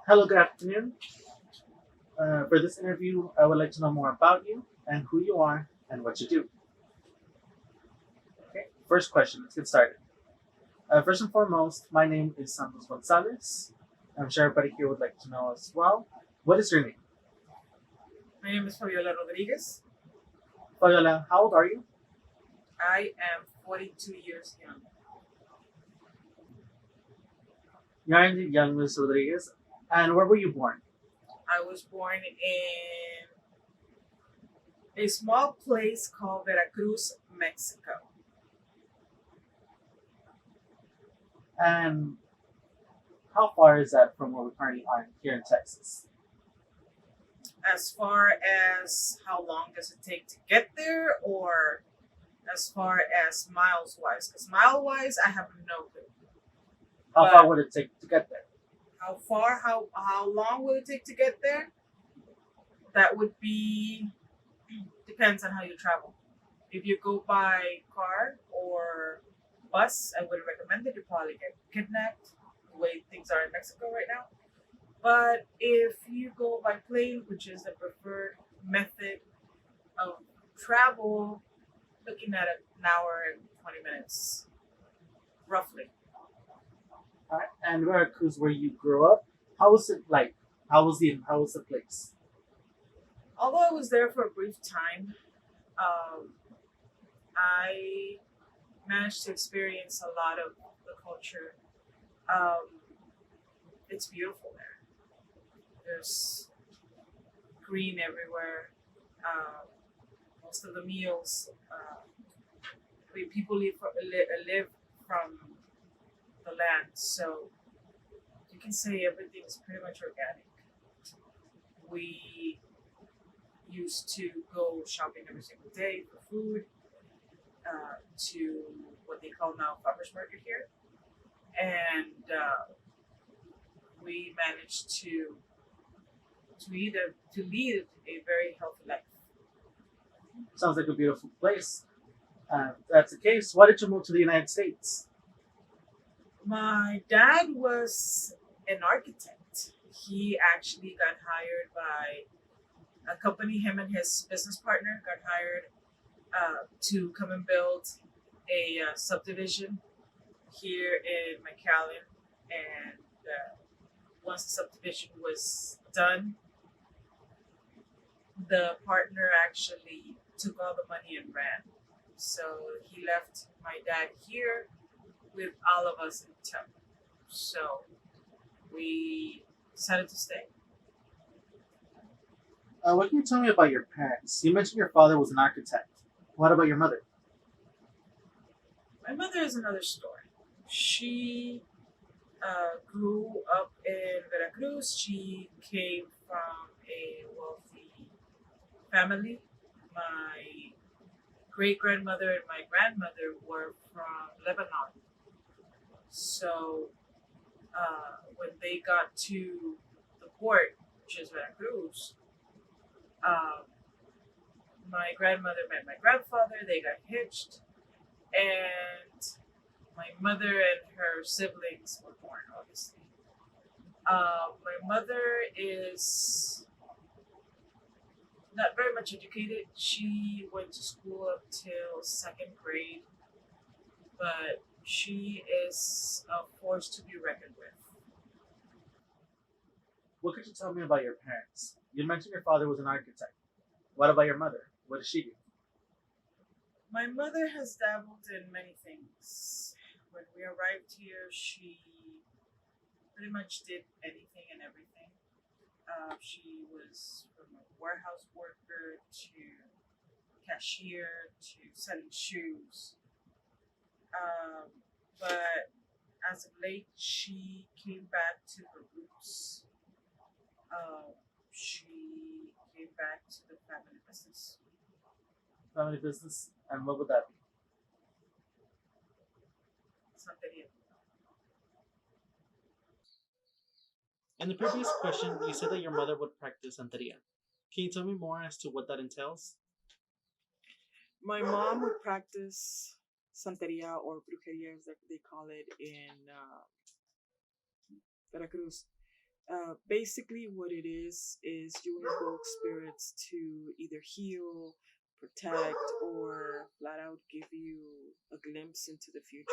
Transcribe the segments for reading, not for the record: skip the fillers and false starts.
Hello, good afternoon. For this interview, I would like to know more about you and who you are and what you do. Okay, first question, let's get started. First and foremost, my name is Santos Gonzalez. I'm sure everybody here would like to know as well. What is your name? My name is Fabiola Rodriguez. Fabiola, how old are you? I am 42 years young. You're indeed young, Ms. Rodriguez. And where were you born? I was born in a small place called Veracruz, Mexico. And how far is that from where we currently are here in Texas? As far as how long does it take to get there, or as far as miles wise? Because mile wise, I have no clue. How far But would it take to get there? how long will it take to get there? That would be depends on how you travel. If you go by car or bus, I would recommend it. You probably get kidnapped the way things are in Mexico right now. But if you go by plane, which is the preferred method of travel, looking at an hour and 20 minutes, roughly. All right. And Veracruz, where you grew up, how was it like? How was the place? Although I was there for a brief time, um, I managed to experience a lot of the culture. Um, it's beautiful there. There's green everywhere. Um, most of the meals, people live from the land, so you can say everything is pretty much organic. We used to go shopping every single day for food to what they call now farmers market here, and we managed to lead a very healthy life. Sounds like a beautiful place. If that's the case, why did you move to the United States? My dad was an architect. He actually got hired by a company. Him and his business partner got hired to come and build a subdivision here in McAllen. And once the subdivision was done, the partner actually took all the money and ran. So he left my dad here with all of us in tow. So we decided to stay. What can you tell me about your parents? You mentioned your father was an architect. What about your mother? My mother is another story. She grew up in Veracruz. She came from a wealthy family. My great grandmother and my grandmother were from Lebanon. So when they got to the port, which is Veracruz, um, my grandmother met my grandfather. They got hitched, and my mother and her siblings were born, obviously. My mother is not very much educated. She went to school up till second grade, but she is a force to be reckoned with. What could you tell me about your parents? You mentioned your father was an architect. What about your mother? What does she do? My mother has dabbled in many things. When we arrived here, she pretty much did anything and everything. She was from a warehouse worker to cashier to selling shoes. Um, but as of late, she came back to her roots. Um, she came back to the family business. Family business, and what would that be? Something. In the previous question, you said that your mother would practice Santeria. Can you tell me more as to what that entails? My mom would practice Santeria or brujeria, as they call it in Veracruz. Basically, what it is you invoke spirits to either heal, protect, or flat out give you a glimpse into the future.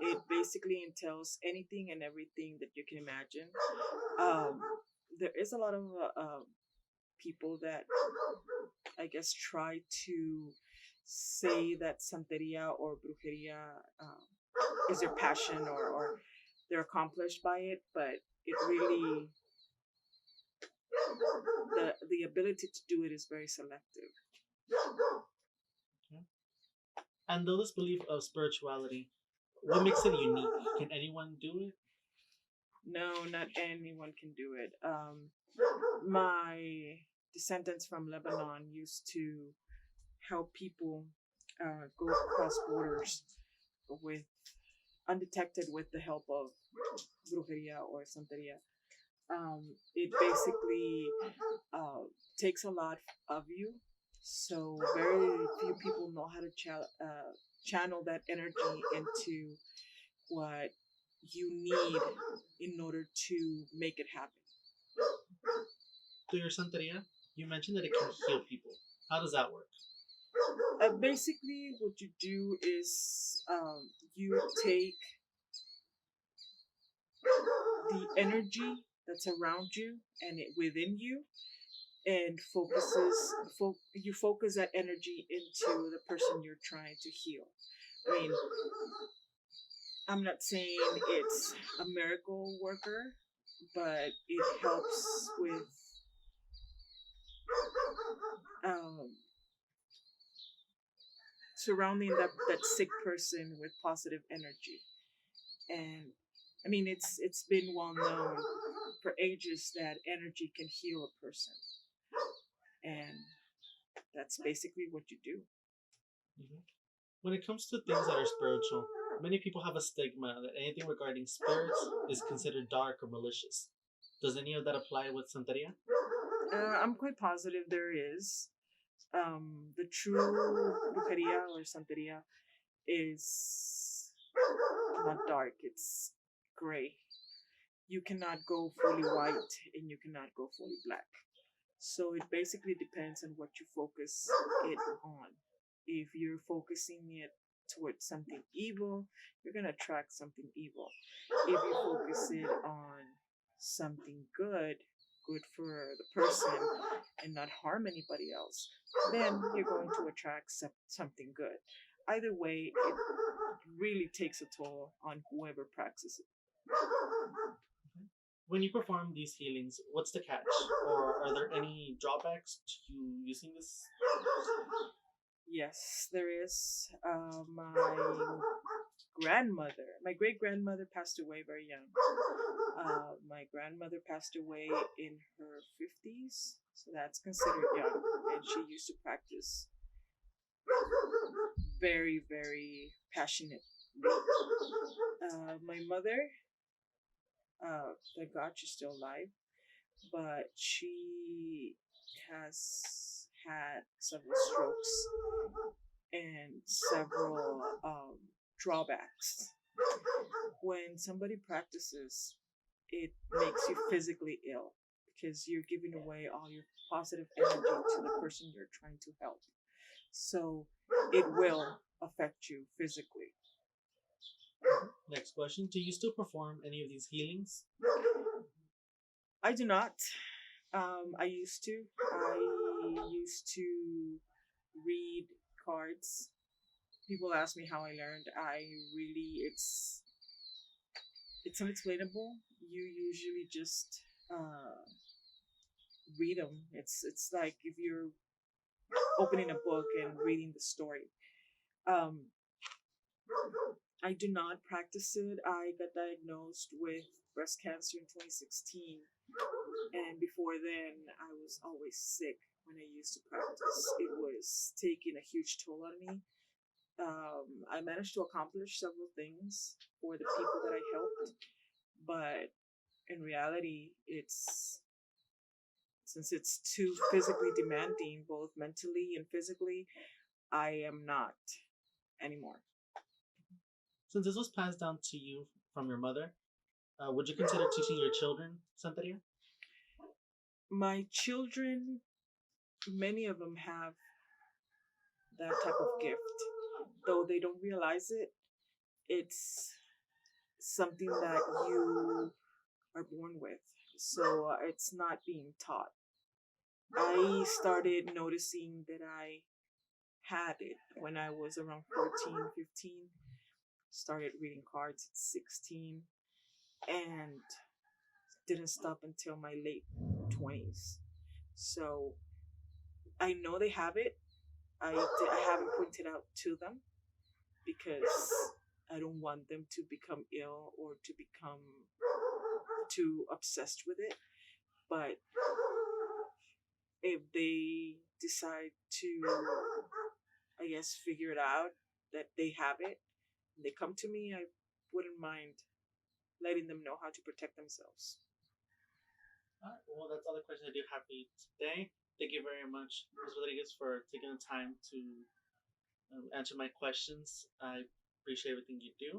It basically entails anything and everything that you can imagine. Um, there is a lot of people that I guess try to say that santeria or brujeria is their passion, or they're accomplished by it, but it really the ability to do it is very selective. Okay. And though this belief of spirituality, what makes it unique? Can anyone do it? No, not anyone can do it. My descendants from Lebanon used to help people go across borders with undetected with the help of brujeria or santeria. It basically uh, takes a lot of you. So very few people know how to channel that energy into what you need in order to make it happen. Through your santeria, you mentioned that it can heal people. How does that work? Basically, what you do is you take the energy that's around you and within you, and you focus that energy into the person you're trying to heal. I mean, I'm not saying it's a miracle worker, but it helps with um, surrounding that sick person with positive energy. And I mean, it's been well known for ages that energy can heal a person, and that's basically what you do. Mhm. When it comes to things that are spiritual, many people have a stigma that anything regarding spirits is considered dark or malicious. Does any of that apply with Santeria? I'm quite positive there is. The true brujeria or santeria is not dark, it's gray. You cannot go fully white and you cannot go fully black. So it basically depends on what you focus it on. If you're focusing it towards something evil, you're going to attract something evil. If you focus it on something good for the person and not harm anybody else, then you're going to attract something good. Either way, it really takes a toll on whoever practices it. When you perform these healings, what's the catch? Or are there any drawbacks to you using this? Yes, there is. My great grandmother passed away very young. My grandmother passed away in her 50s, so that's considered young. And she used to practice very, very passionately. My mother, thank God she's still alive, but she has had several strokes and several drawbacks. When somebody practices, it makes you physically ill because you're giving away all your positive energy to the person you're trying to help. So it will affect you physically. Next question. Do you still perform any of these healings? I do not. I used to. I used to read cards. People ask me how I learned. It's unexplainable. You usually just read them. It's like if you're opening a book and reading the story. Um, I do not practice it. I got diagnosed with breast cancer in 2016, and before then, I was always sick when I used to practice. It was taking a huge toll on me. I managed to accomplish several things for the people that I helped, but in reality, it's since it's too physically demanding, both mentally and physically, I am not anymore. Since this was passed down to you from your mother, Would you consider teaching your children Santeria? My children, many of them have that type of gift, though they don't realize it. It's something that you are born with, so it's not being taught. I started noticing that I had it when I was around 14, 15. Started reading cards at 16 and didn't stop until my late 20s. So I know they have it. I haven't pointed out to them because I don't want them to become ill or to become too obsessed with it. But if they decide to, I guess, figure it out that they have it, and they come to me, I wouldn't mind letting them know how to protect themselves. All right. Well, that's all the questions I do have for you today. Thank you very much, Ms. Rodriguez, for taking the time to answer my questions. I appreciate everything you do.